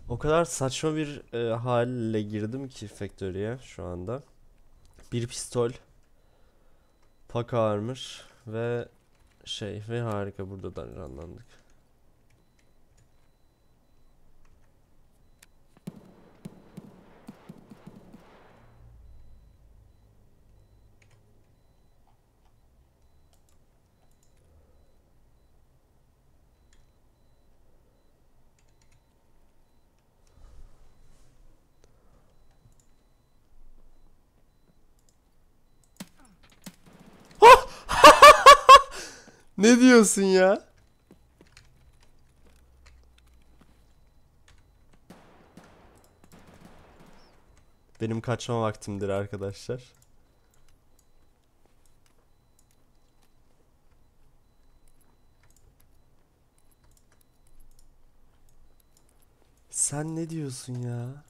O kadar saçma bir halle girdim ki Factory'ye şu anda. Bir pistol, pak armor ve harika burada da ranlandık. Ne diyorsun ya? Benim kaçma vaktimdir arkadaşlar. Sen ne diyorsun ya?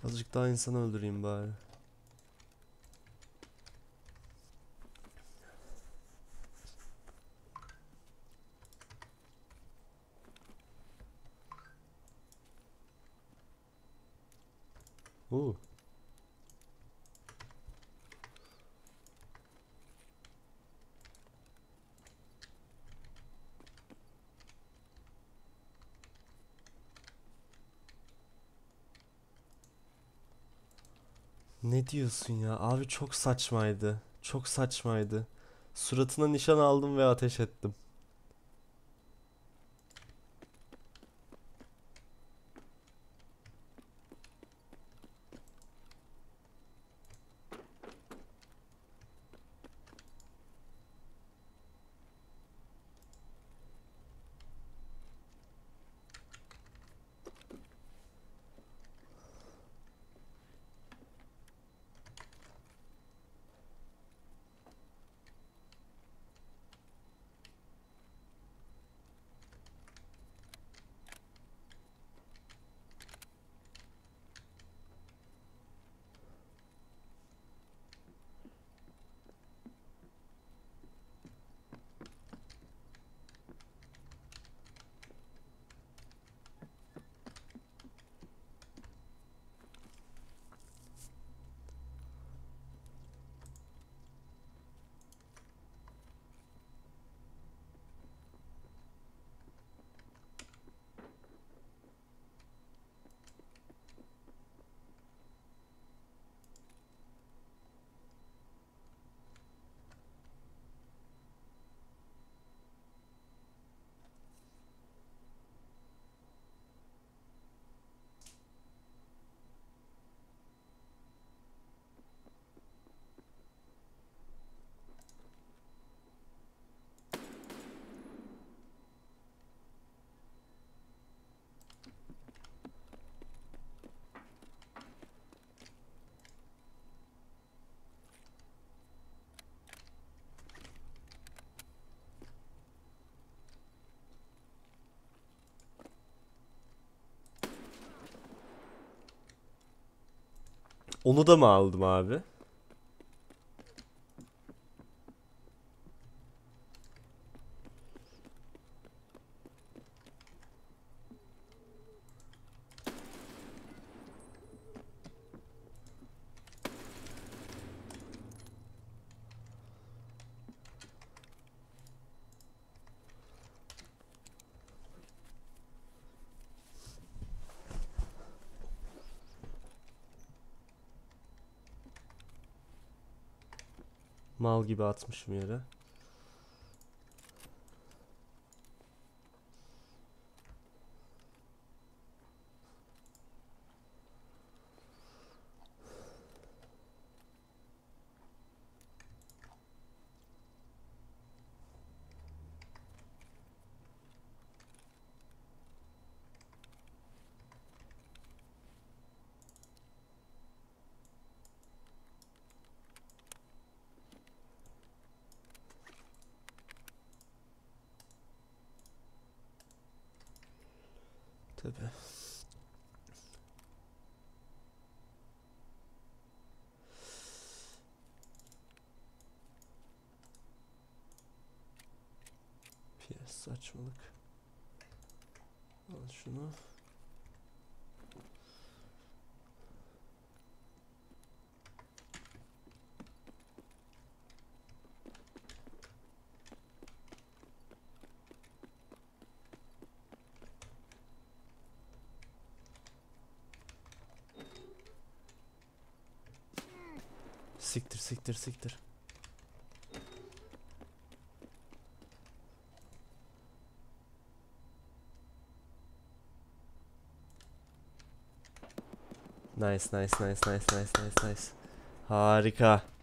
Azıcık daha insan öldüreyim bari. Oo. Ne diyorsun ya? Abi çok saçmaydı. Çok saçmaydı. Suratına nişan aldım ve ateş ettim. Onu da mı aldım abi? Mal gibi atmışım yere. Tabii. saçmalık. Al şunu. Siktir siktir siktir. Nice nice nice nice nice nice nice. Harika.